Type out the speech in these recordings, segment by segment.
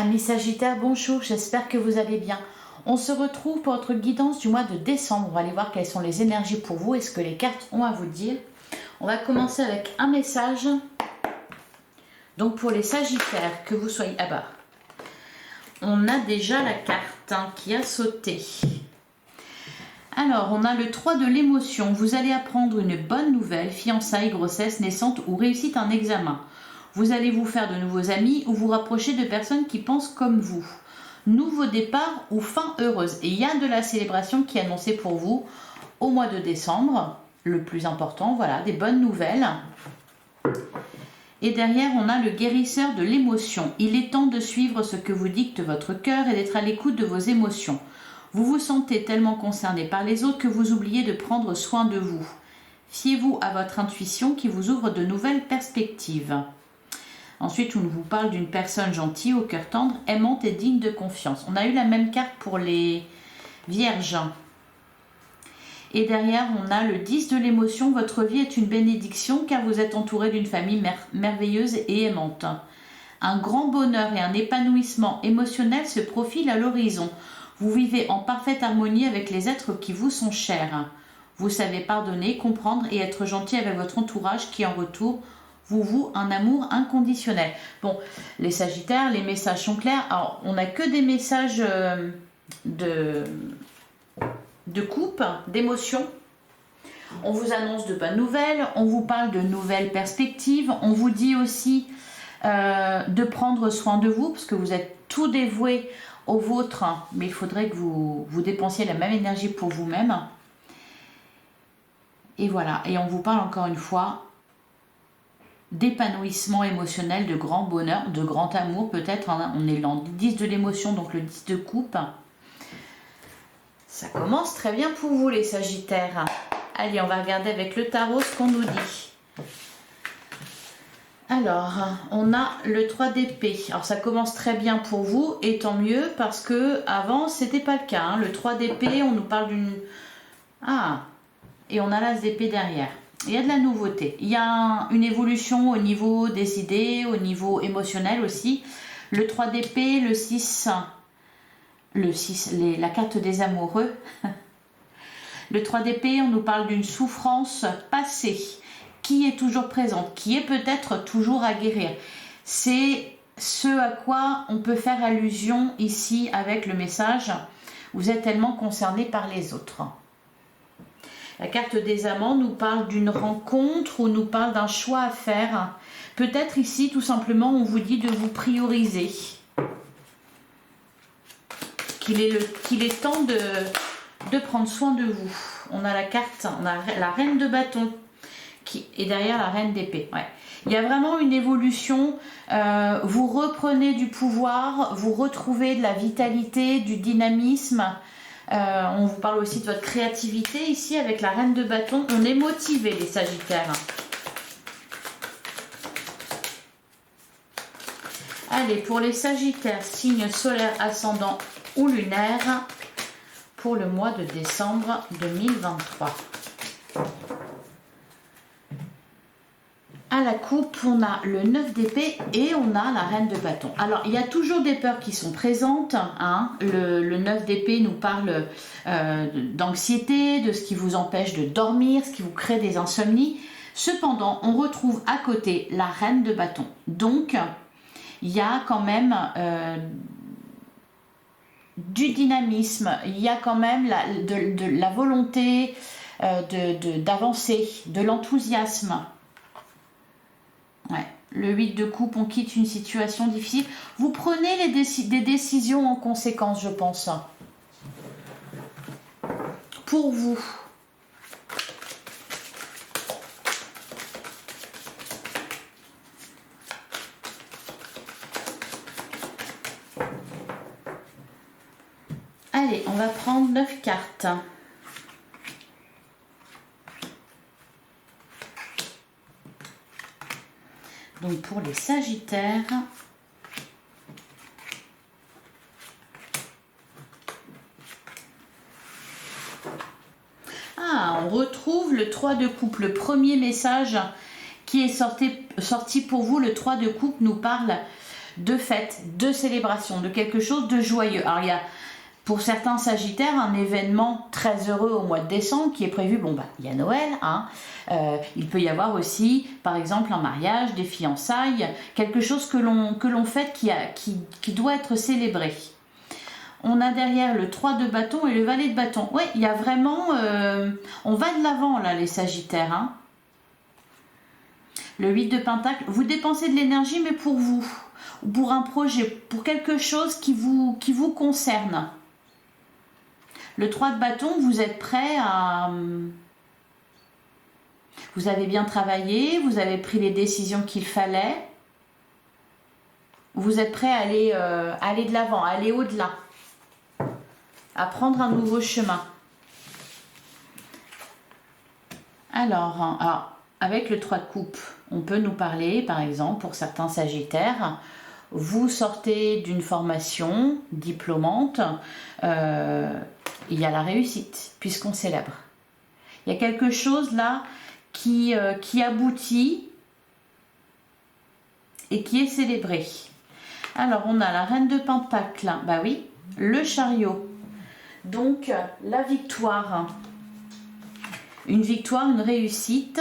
Amis Sagittaires, bonjour, j'espère que vous allez bien. On se retrouve pour votre guidance du mois de décembre. On va aller voir quelles sont les énergies pour vous et ce que les cartes ont à vous dire. On va commencer avec un message. Donc pour les Sagittaires, que vous soyez... Ah bah, on a déjà la carte qui a sauté. Alors, on a le 3 de l'émotion. Vous allez apprendre une bonne nouvelle, fiançailles, grossesse, naissante ou réussite en examen. Vous allez vous faire de nouveaux amis ou vous rapprocher de personnes qui pensent comme vous. Nouveau départ ou fin heureuse. Et il y a de la célébration qui est annoncée pour vous au mois de décembre. Le plus important, voilà, des bonnes nouvelles. Et derrière, on a le guérisseur de l'émotion. Il est temps de suivre ce que vous dicte votre cœur et d'être à l'écoute de vos émotions. Vous vous sentez tellement concerné par les autres que vous oubliez de prendre soin de vous. Fiez-vous à votre intuition qui vous ouvre de nouvelles perspectives. Ensuite, on vous parle d'une personne gentille, au cœur tendre, aimante et digne de confiance. On a eu la même carte pour les vierges. Et derrière, on a le 10 de l'émotion. Votre vie est une bénédiction car vous êtes entouré d'une famille merveilleuse et aimante. Un grand bonheur et un épanouissement émotionnel se profilent à l'horizon. Vous vivez en parfaite harmonie avec les êtres qui vous sont chers. Vous savez pardonner, comprendre et être gentil avec votre entourage qui en retour vous vouent un amour inconditionnel. Bon, les Sagittaires, les messages sont clairs. Alors, on n'a que des messages de coupe, d'émotion. On vous annonce de bonnes nouvelles, on vous parle de nouvelles perspectives, on vous dit aussi de prendre soin de vous, parce que vous êtes tout dévoué au vôtre, mais il faudrait que vous dépensiez la même énergie pour vous-même. Et voilà, et on vous parle encore une fois d'épanouissement émotionnel, de grand bonheur, de grand amour peut-être. On est dans le 10 de l'émotion, donc le 10 de coupe. Ça commence très bien pour vous les Sagittaires. Allez, on va regarder avec le tarot ce qu'on nous dit. Alors, on a le 3 d'épée. Alors, ça commence très bien pour vous, et tant mieux, parce que avant c'était pas le cas. Le 3 d'épée, on nous parle d'une... Ah, et on a l'as d'épée derrière. Il y a de la nouveauté. Il y a une évolution au niveau des idées, au niveau émotionnel aussi. Le 3 d'épée, le 6... la carte des amoureux. Le 3 d'épée, on nous parle d'une souffrance passée qui est toujours présente, qui est peut-être toujours à guérir. C'est ce à quoi on peut faire allusion ici avec le message. Vous êtes tellement concerné par les autres. La carte des amants nous parle d'une rencontre ou nous parle d'un choix à faire. Peut-être ici, tout simplement, on vous dit de vous prioriser. Qu'il est temps de prendre soin de vous. On a la carte, on a la reine de bâton qui est derrière la reine d'épée. Ouais. Il y a vraiment une évolution. Vous reprenez du pouvoir, vous retrouvez de la vitalité, du dynamisme. On vous parle aussi de votre créativité ici avec la reine de bâton. On est motivé les Sagittaires. Allez, pour les Sagittaires, signe solaire, ascendant ou lunaire pour le mois de décembre 2023. À la coupe, on a le 9 d'épée et on a la reine de bâton. Alors, il y a toujours des peurs qui sont présentes. Le 9 d'épée nous parle d'anxiété, de ce qui vous empêche de dormir, ce qui vous crée des insomnies. Cependant, on retrouve à côté la reine de bâton. Donc, il y a quand même du dynamisme, il y a quand même de la volonté d'avancer, de l'enthousiasme. Ouais. Le 8 de coupe, on quitte une situation difficile. Vous prenez des décisions en conséquence, je pense. Pour vous. Allez, on va prendre 9 cartes. Donc pour les Sagittaires, on retrouve le 3 de coupe, le premier message qui est sorti pour vous. Le 3 de coupe nous parle de fête, de célébration, de quelque chose de joyeux. Alors il y a pour certains Sagittaires un événement très heureux au mois de décembre qui est prévu. Bon bah il y a Noël, hein. Il peut y avoir aussi par exemple un mariage, des fiançailles, quelque chose que l'on fête qui doit être célébré. On a derrière le 3 de bâton et le valet de bâton. Oui, il y a vraiment... on va de l'avant là les Sagittaires, hein. Le 8 de pentacle, vous dépensez de l'énergie mais pour vous, ou pour un projet, pour quelque chose qui vous concerne. Le 3 de bâton, vous êtes prêt à... Vous avez bien travaillé, vous avez pris les décisions qu'il fallait. Vous êtes prêt à aller de l'avant, à aller au-delà, à prendre un nouveau chemin. Alors, avec le 3 de coupe, on peut nous parler, par exemple, pour certains Sagittaires, vous sortez d'une formation diplômante, il y a la réussite, puisqu'on célèbre. Il y a quelque chose là qui aboutit et qui est célébré. Alors, on a la reine de pentacle, bah oui, le chariot. Donc, la victoire. Une victoire, une réussite.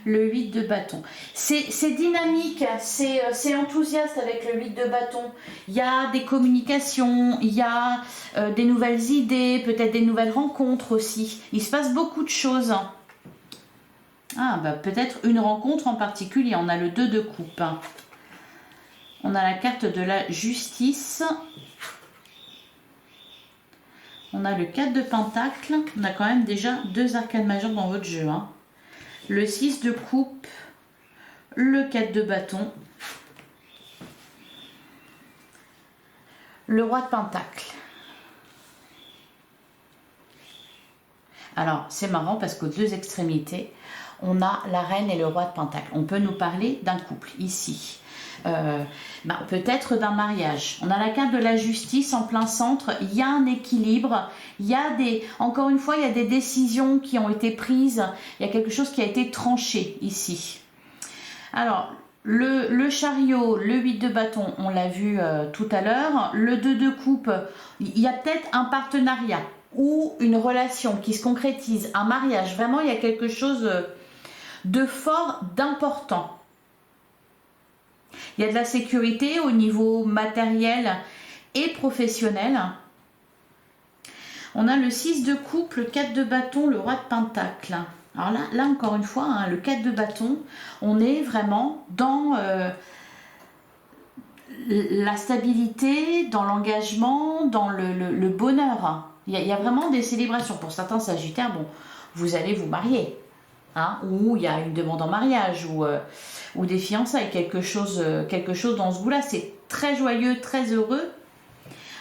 Le 8 de bâton. C'est dynamique, c'est enthousiaste avec le 8 de bâton. Il y a des communications, il y a des nouvelles idées, peut-être des nouvelles rencontres aussi. Il se passe beaucoup de choses. Ah, bah peut-être une rencontre en particulier. On a le 2 de coupe. On a la carte de la justice. On a le 4 de pentacle. On a quand même déjà 2 arcanes majeures dans votre jeu, hein. Le 6 de coupe, le 4 de bâton, le roi de pentacle. Alors, c'est marrant parce qu'aux deux extrémités, on a la reine et le roi de pentacle. On peut nous parler d'un couple ici. Peut-être d'un mariage. On a la carte de la justice en plein centre. Il y a un équilibre. Il y a encore une fois, il y a des décisions qui ont été prises. Il y a quelque chose qui a été tranché ici. Alors, le chariot, le 8 de bâton, on l'a vu tout à l'heure. Le 2 de coupe, il y a peut-être un partenariat ou une relation qui se concrétise. Un mariage. Vraiment, il y a quelque chose de fort, d'important. Il y a de la sécurité au niveau matériel et professionnel. On a le 6 de coupe, le 4 de bâton, le roi de pentacle. Alors là encore une fois, hein, le 4 de bâton, on est vraiment dans la stabilité, dans l'engagement, dans le bonheur. Il y a vraiment des célébrations. Pour certains Sagittaires, bon, vous allez vous marier. Hein, ou il y a une demande en mariage ou des fiançailles, quelque chose dans ce goût-là. C'est très joyeux, très heureux.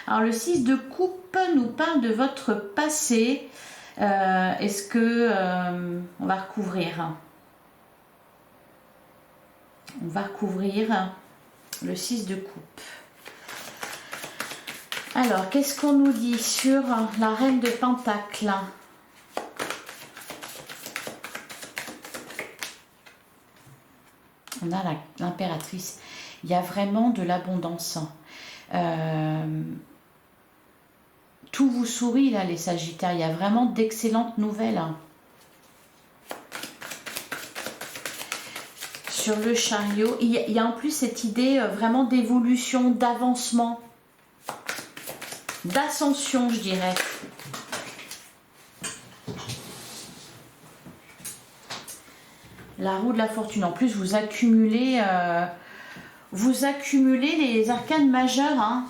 Alors le 6 de coupe nous parle de votre passé. Est-ce que on va recouvrir le 6 de coupe. Alors, qu'est-ce qu'on nous dit sur la reine de pentacle? On a l'impératrice. Il y a vraiment de l'abondance. Tout vous sourit là, les Sagittaires. Il y a vraiment d'excellentes nouvelles. Sur le chariot, il y a en plus cette idée vraiment d'évolution, d'avancement, d'ascension, je dirais. La roue de la fortune. En plus, vous accumulez les arcanes majeures. Hein.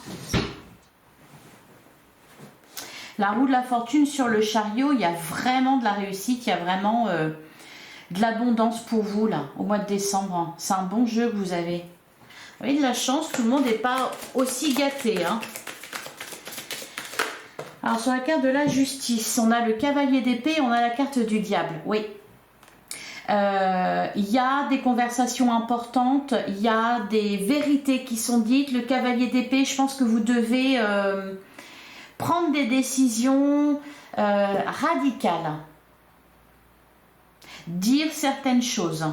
La roue de la fortune sur le chariot, il y a vraiment de la réussite, il y a vraiment de l'abondance pour vous là, au mois de décembre. Hein. C'est un bon jeu que vous avez. Vous avez de la chance, tout le monde n'est pas aussi gâté. Hein. Alors sur la carte de la justice, on a le cavalier d'épée, on a la carte du diable. Oui. Il y a des conversations importantes, il y a des vérités qui sont dites. Le cavalier d'épée, je pense que vous devez prendre des décisions radicales, dire certaines choses.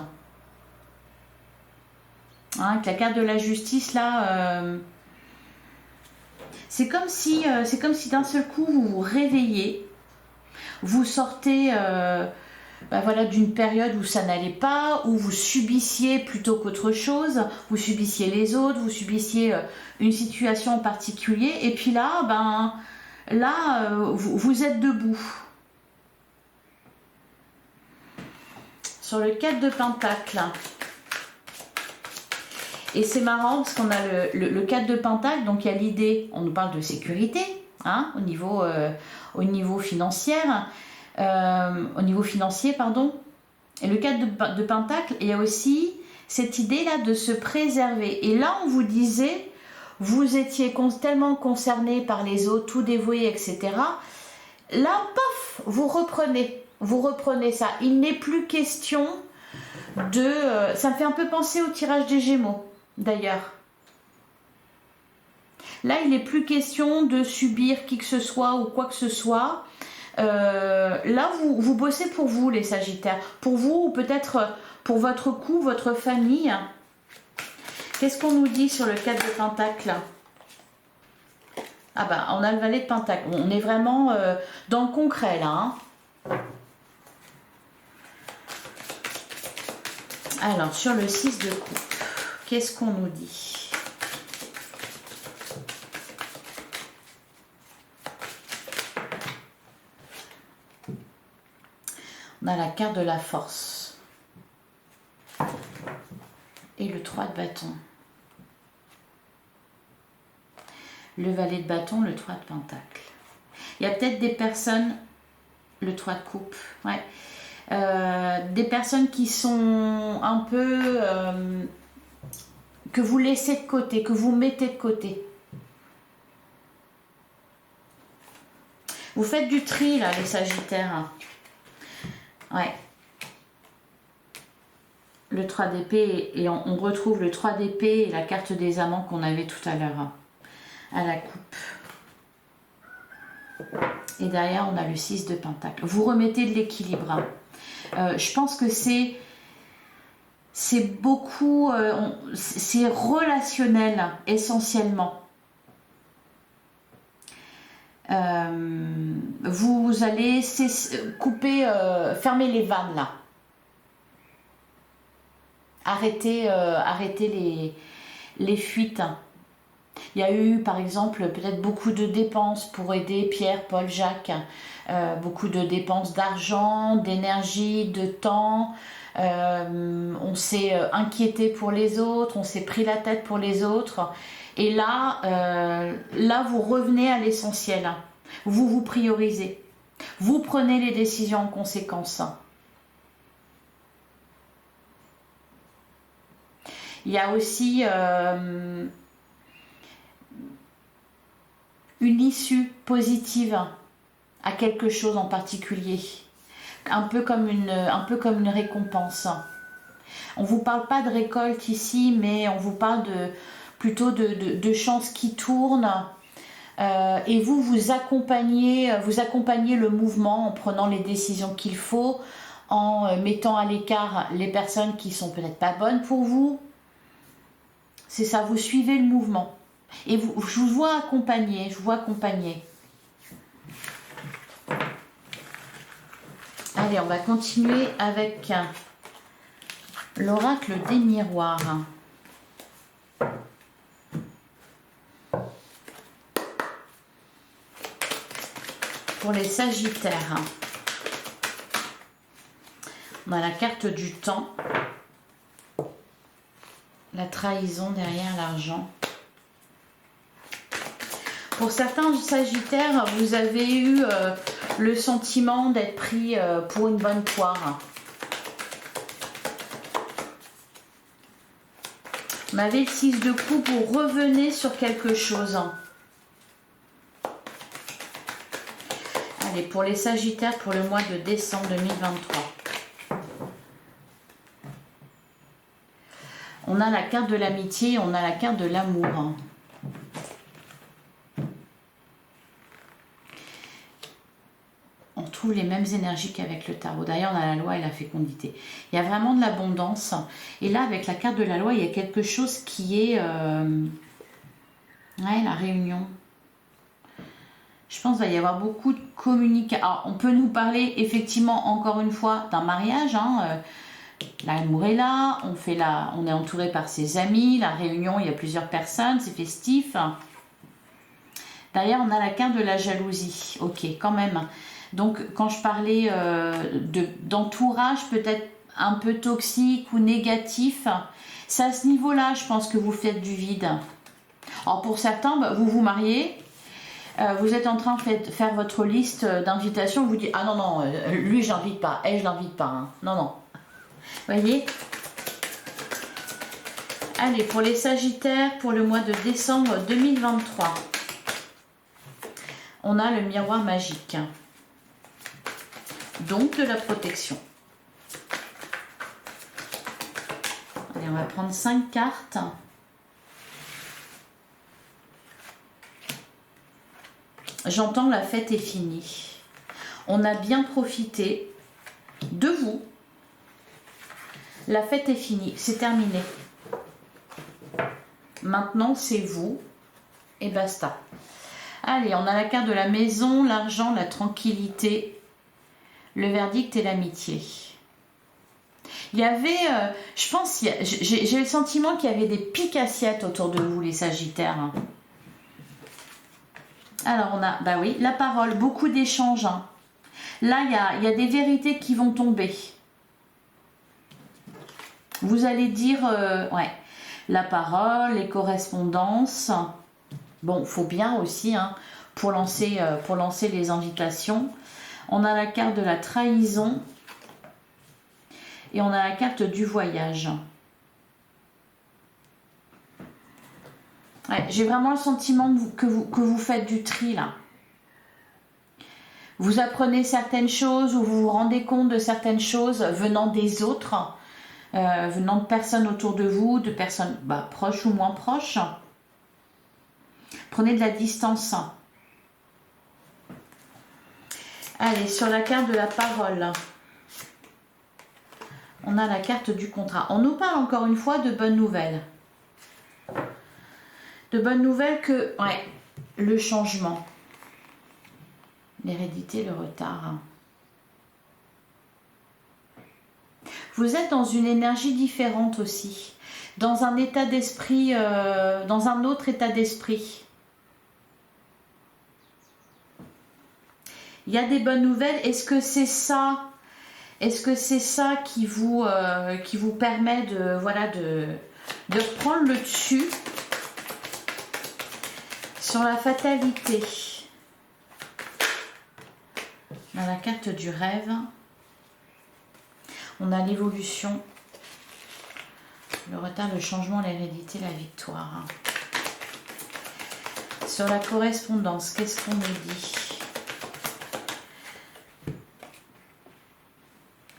Hein, avec la carte de la justice, là, c'est comme si d'un seul coup, vous vous réveillez, vous sortez voilà, d'une période où ça n'allait pas, où vous subissiez plutôt qu'autre chose, vous subissiez les autres, vous subissiez une situation en particulier, et puis là, vous êtes debout. Sur le 4 de Pentacle. Et c'est marrant parce qu'on a le 4 de Pentacle, donc il y a l'idée, on nous parle de sécurité, hein, au niveau financier, pardon. Et le 4 de Pentacle, il y a aussi cette idée-là de se préserver. Et là, on vous disait, vous étiez tellement concerné par les autres, tout dévoué, etc. Là, paf, vous reprenez ça. Il n'est plus question de... ça me fait un peu penser au tirage des Gémeaux, d'ailleurs. Là, il n'est plus question de subir qui que ce soit ou quoi que ce soit. Là, vous bossez pour vous, les Sagittaires. Pour vous, ou peut-être pour votre couple, votre famille. Qu'est-ce qu'on nous dit sur le 4 de Pentacle? Ah ben, on a le valet de Pentacle. On est vraiment dans le concret, là. Hein. Alors, sur le 6 de coupe, qu'est-ce qu'on nous dit? On a la carte de la force. Et le 3 de bâton. Le valet de bâton, le 3 de pentacle. Il y a peut-être des personnes, le 3 de coupe, ouais. Des personnes qui sont un peu que vous laissez de côté, que vous mettez de côté. Vous faites du tri là, les Sagittaires. Ouais. Le 3 d'épée et on retrouve le 3 d'épée et la carte des amants qu'on avait tout à l'heure à la coupe. Et derrière on a le 6 de pentacle. Vous remettez de l'équilibre. Je pense que c'est beaucoup, c'est relationnel essentiellement. Vous allez couper, fermer les vannes là. Arrêtez les fuites. Il y a eu par exemple peut-être beaucoup de dépenses pour aider Pierre, Paul, Jacques. Beaucoup de dépenses d'argent, d'énergie, de temps. On s'est inquiété pour les autres, on s'est pris la tête pour les autres. Et là, vous revenez à l'essentiel. Vous vous priorisez. Vous prenez les décisions en conséquence. Il y a aussi une issue positive à quelque chose en particulier. Un peu comme une récompense. On ne vous parle pas de récolte ici, mais on vous parle plutôt de chances qui tournent. Et vous accompagnez le mouvement en prenant les décisions qu'il faut, en mettant à l'écart les personnes qui sont peut-être pas bonnes pour vous. C'est ça, vous suivez le mouvement. Et je vous vois accompagner, Allez, on va continuer avec l'oracle des miroirs. Pour les Sagittaires, on a la carte du temps, la trahison derrière l'argent. Pour certains Sagittaires, vous avez eu le sentiment d'être pris pour une bonne poire. On avait le 6 de coupe, vous revenez sur quelque chose. Allez, pour les Sagittaires, pour le mois de décembre 2023. On a la carte de l'amitié, on a la carte de l'amour. retrouve les mêmes énergies qu'avec le tarot. D'ailleurs, on a la loi et la fécondité. Il y a vraiment de l'abondance. Et là, avec la carte de la loi, il y a quelque chose qui est... Ouais, la réunion. Je pense qu'il va y avoir beaucoup de communication. Alors, on peut nous parler, effectivement, encore une fois, d'un mariage. L'amour est là, on est entouré par ses amis. La réunion, il y a plusieurs personnes, c'est festif. D'ailleurs, on a la carte de la jalousie. Ok, quand même. Donc, quand je parlais d'entourage peut-être un peu toxique ou négatif, c'est à ce niveau-là, je pense que vous faites du vide. Alors, pour certains, bah, vous vous mariez, vous êtes en train de faire votre liste d'invitations, vous dites « Ah non, non, lui, je l'invite pas, elle, je l'invite pas. Hein. Non, non. » Vous voyez? Allez, pour les Sagittaires, pour le mois de décembre 2023. On a le miroir magique, donc de la protection. Allez, on va prendre 5 cartes. J'entends la fête est finie. On a bien profité de vous. La fête est finie, c'est terminé. Maintenant, c'est vous et basta. Allez, on a la carte de la maison, l'argent, la tranquillité, le verdict et l'amitié. Il y avait, je pense, j'ai le sentiment qu'il y avait des piques assiettes autour de vous, les Sagittaires. Alors, on a, bah oui, la parole, beaucoup d'échanges. Là, il y a des vérités qui vont tomber. Vous allez dire, ouais, la parole, les correspondances. Bon, il faut bien aussi, pour lancer les invitations. On a la carte de la trahison et on a la carte du voyage. Ouais, j'ai vraiment le sentiment que vous faites du tri là. Vous apprenez certaines choses ou vous vous rendez compte de certaines choses venant des autres, venant de personnes autour de vous, de personnes proches ou moins proches. Prenez de la distance. Allez, sur la carte de la parole, on a la carte du contrat. On nous parle encore une fois de bonnes nouvelles. De bonnes nouvelles que, ouais, le changement, l'hérédité, le retard. Vous êtes dans une énergie différente aussi, dans un état d'esprit, dans un autre état d'esprit. Il y a des bonnes nouvelles. Est-ce que c'est ça qui vous permet de, voilà, de reprendre le dessus sur la fatalité? On a la carte du rêve. On a l'évolution, le retard, le changement, l'hérédité, la victoire. Sur la correspondance, qu'est-ce qu'on nous dit?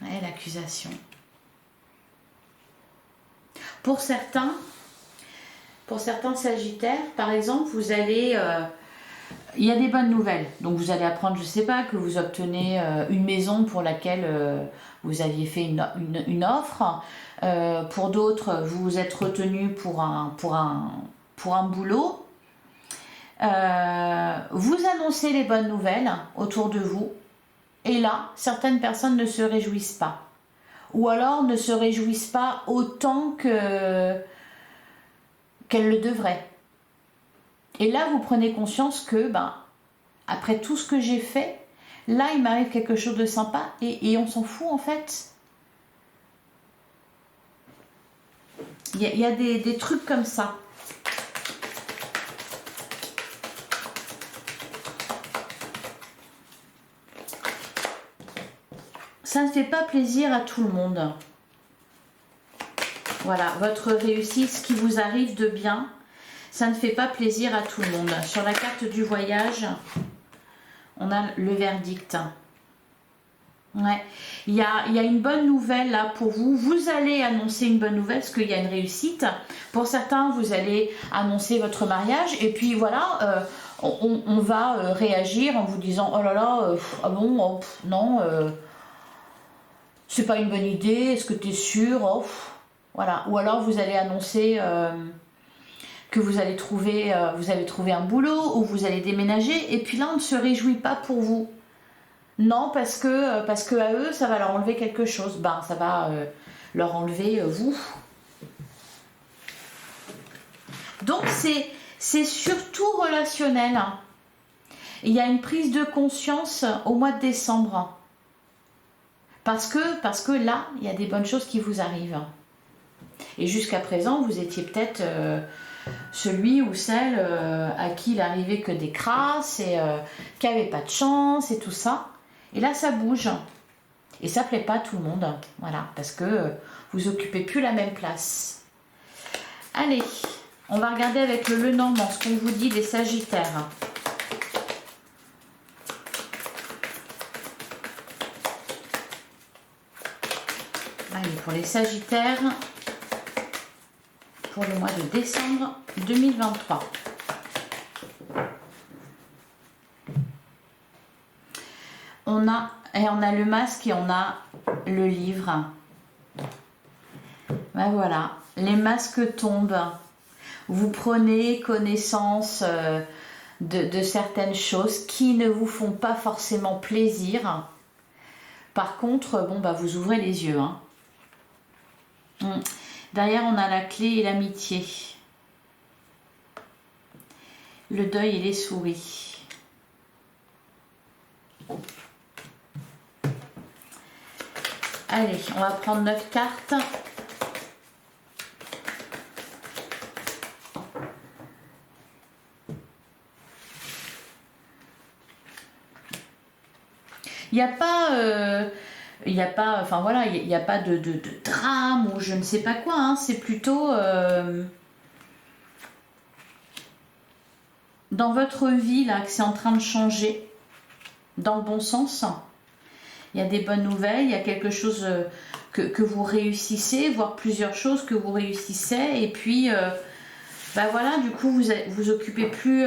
Et l'accusation. Pour certains Sagittaires, par exemple, vous allez... il y a des bonnes nouvelles. Donc vous allez apprendre, je ne sais pas, que vous obtenez une maison pour laquelle vous aviez fait une offre. Pour d'autres, vous vous êtes retenu pour un boulot. Vous annoncez les bonnes nouvelles autour de vous. Et là, certaines personnes ne se réjouissent pas. Ou alors ne se réjouissent pas autant qu'elles le devraient. Et là, vous prenez conscience que, après tout ce que j'ai fait, là, il m'arrive quelque chose de sympa et on s'en fout en fait. Il y a des trucs comme ça. Ça ne fait pas plaisir à tout le monde. Voilà, votre réussite, ce qui vous arrive de bien, ça ne fait pas plaisir à tout le monde. Sur la carte du voyage, on a le verdict. Ouais. Il y a une bonne nouvelle là pour vous. Vous allez annoncer une bonne nouvelle parce qu'il y a une réussite. Pour certains, vous allez annoncer votre mariage. Et puis voilà, on va réagir en vous disant oh là là, ah bon, oh, non, c'est pas une bonne idée, est-ce que tu es sûr, oh, voilà. Ou alors vous allez annoncer que vous allez trouver un boulot ou vous allez déménager, et puis là on ne se réjouit pas pour vous. Non, parce que à eux ça va leur enlever quelque chose, ben ça va leur enlever vous. Donc c'est surtout relationnel, hein. Il y a une prise de conscience au mois de décembre. Parce que là, il y a des bonnes choses qui vous arrivent. Et jusqu'à présent, vous étiez peut-être celui ou celle à qui il arrivait que des crasses et qui n'avait pas de chance et tout ça. Et là, ça bouge. Et ça plaît pas à tout le monde. Voilà, parce que vous occupez plus la même place. Allez, on va regarder avec le Lenormand ce qu'on vous dit des Sagittaires. Allez, pour les Sagittaires, pour le mois de décembre 2023. On a le masque et on a le livre. Ben voilà, les masques tombent. Vous prenez connaissance de certaines choses qui ne vous font pas forcément plaisir. Par contre, bon, bah, vous ouvrez les yeux, hein. Derrière, on a la clé et l'amitié. Le deuil et les souris. Allez, on va prendre 9 cartes. Il n'y a pas, enfin voilà, il n'y a pas de drame ou je ne sais pas quoi, hein. C'est plutôt dans votre vie là que c'est en train de changer dans le bon sens. Il y a des bonnes nouvelles, il y a quelque chose que vous réussissez, voire plusieurs choses que vous réussissez, et puis ben voilà, du coup vous occupez plus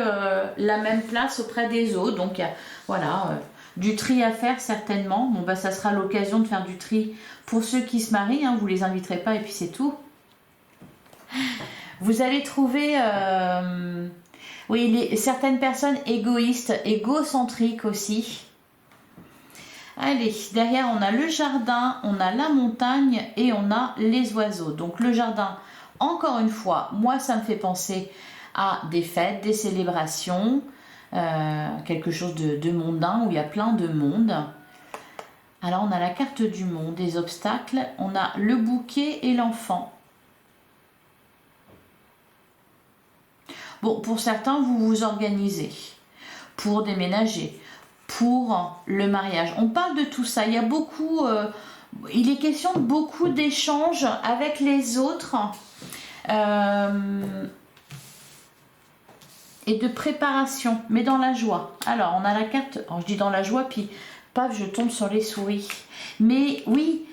la même place auprès des autres, donc voilà. Du tri à faire certainement. Bon bah ça sera l'occasion de faire du tri pour ceux qui se marient, hein. Vous les inviterez pas et puis c'est tout. Vous allez trouver oui, certaines personnes égoïstes, égocentriques aussi. Allez, derrière on a le jardin, on a la montagne et on a les oiseaux. Donc le jardin, encore une fois, moi ça me fait penser à des fêtes, des célébrations, quelque chose de mondain où il y a plein de monde. Alors on a la carte du monde, des obstacles, on a le bouquet et l'enfant. Bon, pour certains, vous vous organisez pour déménager, pour le mariage. On parle de tout ça. Il y a beaucoup, il est question de beaucoup d'échanges avec les autres et de préparation, mais dans la joie. Alors, on a la carte, alors je dis dans la joie, puis paf, je tombe sur les souris. Mais oui,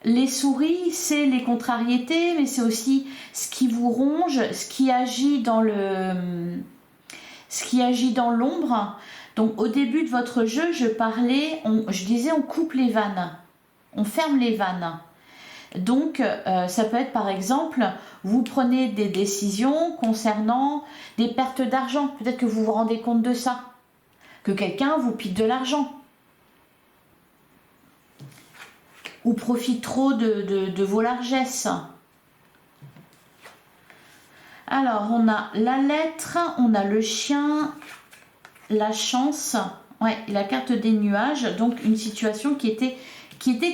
les souris, c'est les contrariétés, mais c'est aussi ce qui vous ronge, ce qui agit dans l'ombre. Donc au début de votre jeu, je disais on coupe les vannes, on ferme les vannes. Donc ça peut être par exemple, vous prenez des décisions concernant des pertes d'argent. Peut-être que vous vous rendez compte de ça, que quelqu'un vous pique de l'argent. Ou profite trop de vos largesses. Alors, on a la lettre, on a le chien, la chance, ouais, la carte des nuages, donc une situation qui était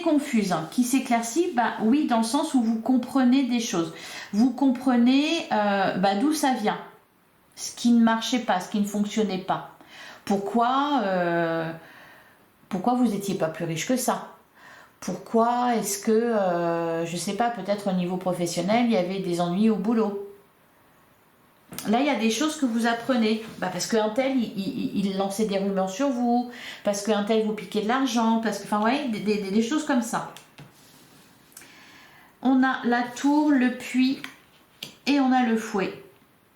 confuse, hein, qui s'éclaircit, bah oui, dans le sens où vous comprenez des choses. Vous comprenez d'où ça vient, ce qui ne marchait pas, ce qui ne fonctionnait pas. Pourquoi vous n'étiez pas plus riche que ça? Pourquoi est-ce que, je sais pas, peut-être au niveau professionnel, il y avait des ennuis au boulot? Là, il y a des choses que vous apprenez. Bah, parce qu'un tel, il lançait des rumeurs sur vous, parce qu'un tel vous piquait de l'argent, parce que, enfin, ouais, des choses comme ça. On a la tour, le puits et on a le fouet.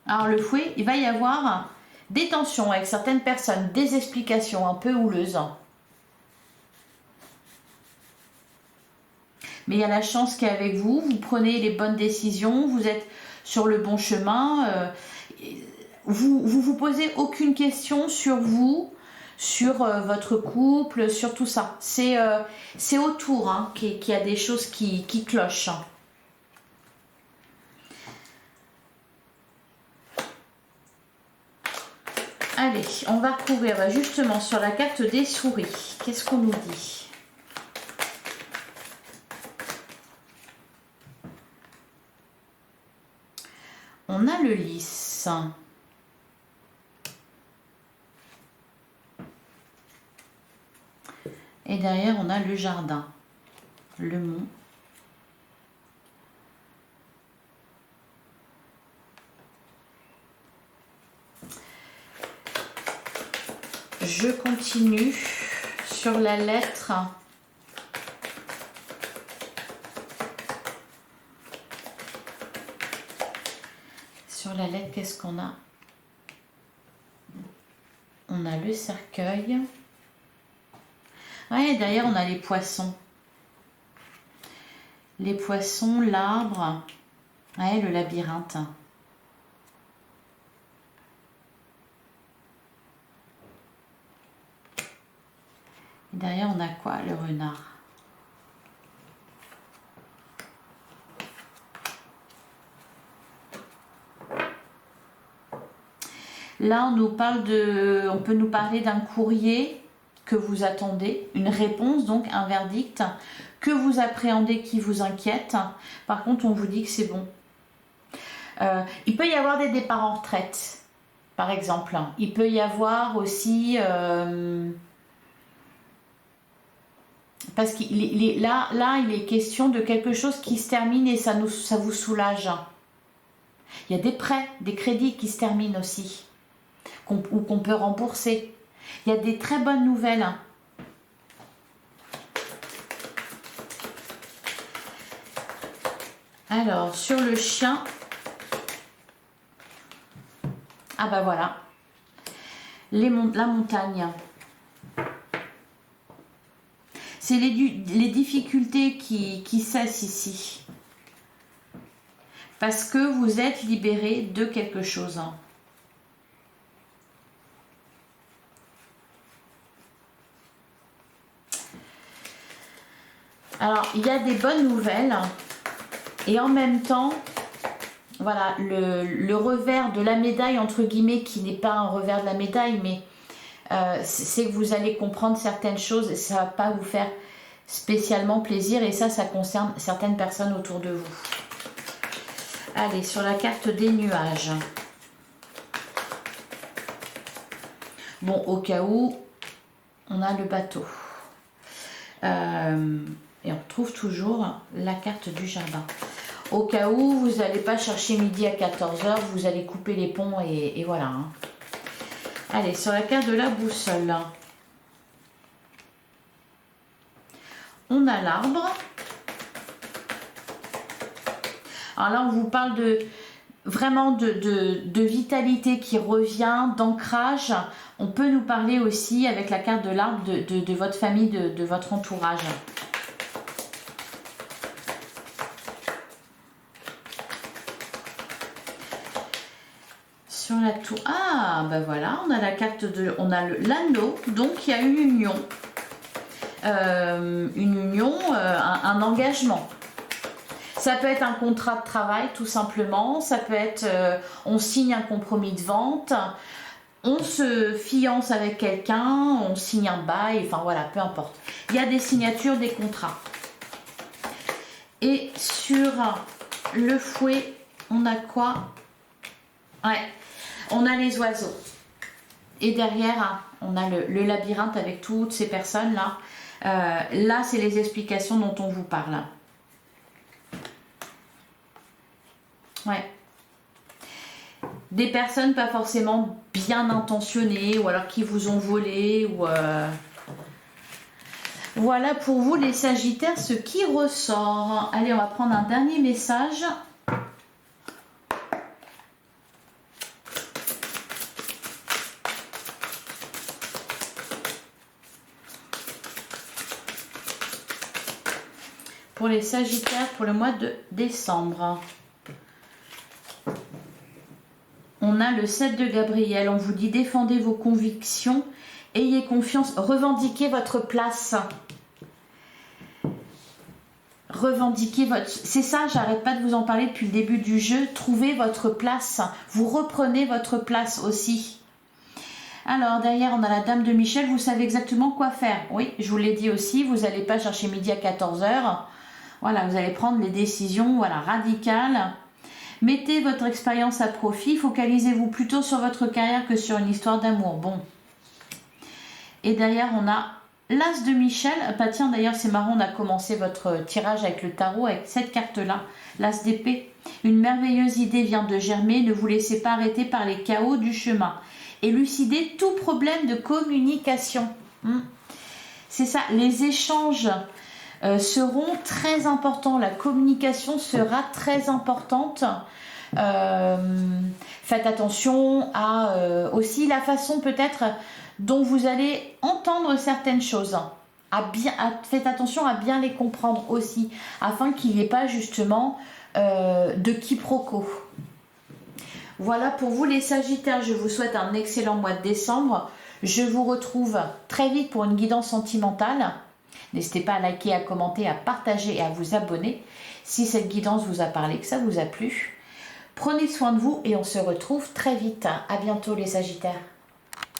Alors, le fouet, il va y avoir Des tensions avec certaines personnes, des explications un peu houleuses. Mais il y a la chance qui est avec vous, vous prenez les bonnes décisions, vous êtes sur le bon chemin. Vous posez aucune question sur vous, sur votre couple, sur tout ça. C'est autour hein, qu'il y a des choses qui clochent. Allez, on va couvrir justement sur la carte des souris. Qu'est-ce qu'on nous dit? On a le lys. Et derrière, on a le jardin, le mont. Je continue sur la lettre. Sur la lettre, qu'est-ce qu'on a? On a le cercueil. Ouais, derrière, on a les poissons. Les poissons, l'arbre. Ouais, le labyrinthe. Et derrière, on a quoi? Le renard. Là, on peut nous parler d'un courrier que vous attendez, une réponse, donc un verdict que vous appréhendez, qui vous inquiète. Par contre, on vous dit que c'est bon. Il peut y avoir des départs en retraite, par exemple. Il peut y avoir aussi... parce qu'il là, il est question de quelque chose qui se termine et ça vous soulage. Il y a des prêts, des crédits qui se terminent aussi, ou qu'on peut rembourser. Il y a des très bonnes nouvelles. Alors, sur le chien, ah bah voilà, la montagne. C'est les difficultés qui cessent ici. Parce que vous êtes libéré de quelque chose. Alors, il y a des bonnes nouvelles. Et en même temps, voilà, le revers de la médaille, entre guillemets, qui n'est pas un revers de la médaille, mais c'est que vous allez comprendre certaines choses et ça ne va pas vous faire spécialement plaisir. Et ça concerne certaines personnes autour de vous. Allez, sur la carte des nuages. Bon, au cas où, on a le bateau. Et on trouve toujours la carte du jardin. Au cas où vous n'allez pas chercher midi à 14 h, vous allez couper les ponts et voilà. Hein. Allez, sur la carte de la boussole. On a l'arbre. Alors là, on vous parle vraiment de vitalité qui revient, d'ancrage. On peut nous parler aussi avec la carte de l'arbre de votre famille, de votre entourage. Sur la tour, ah ben voilà, on a la carte on a l'anneau, donc il y a une union, un engagement. Ça peut être un contrat de travail tout simplement, ça peut être on signe un compromis de vente, on se fiance avec quelqu'un, on signe un bail, enfin voilà, peu importe. Il y a des signatures, des contrats. Et sur le fouet, on a quoi? Ouais, on a les oiseaux. Et derrière, on a le labyrinthe avec toutes ces personnes-là. Là, c'est les explications dont on vous parle. Ouais. Des personnes pas forcément bien intentionnées ou alors qui vous ont volé ou voilà pour vous les Sagittaires ce qui ressort. Allez, on va prendre un dernier message. pour les Sagittaires pour le mois de décembre. On a le 7 de Gabriel. On vous dit défendez vos convictions, ayez confiance, revendiquez votre place. Revendiquez votre... C'est ça, j'arrête pas de vous en parler depuis le début du jeu. Trouvez votre place. Vous reprenez votre place aussi. Alors, derrière, on a la Dame de Michel. Vous savez exactement quoi faire. Oui, je vous l'ai dit aussi. Vous n'allez pas chercher midi à 14 h. Voilà, vous allez prendre les décisions radicales. Mettez votre expérience à profit. Focalisez-vous plutôt sur votre carrière que sur une histoire d'amour. Bon. Et derrière, on a l'As de Michel. Bah tiens, d'ailleurs, c'est marrant, on a commencé votre tirage avec le tarot, avec cette carte-là. L'As d'épée. Une merveilleuse idée vient de germer. Ne vous laissez pas arrêter par les chaos du chemin. Élucidez tout problème de communication. C'est ça, les échanges seront très importants. La communication sera très importante. Faites attention à aussi la façon peut-être dont vous allez entendre certaines choses. Faites attention à bien les comprendre aussi, afin qu'il n'y ait pas justement de quiproquo. Voilà pour vous les Sagittaires, je vous souhaite un excellent mois de décembre. Je vous retrouve très vite pour une guidance sentimentale. N'hésitez pas à liker, à commenter, à partager et à vous abonner si cette guidance vous a parlé, que ça vous a plu. Prenez soin de vous et on se retrouve très vite. À bientôt les Sagittaires.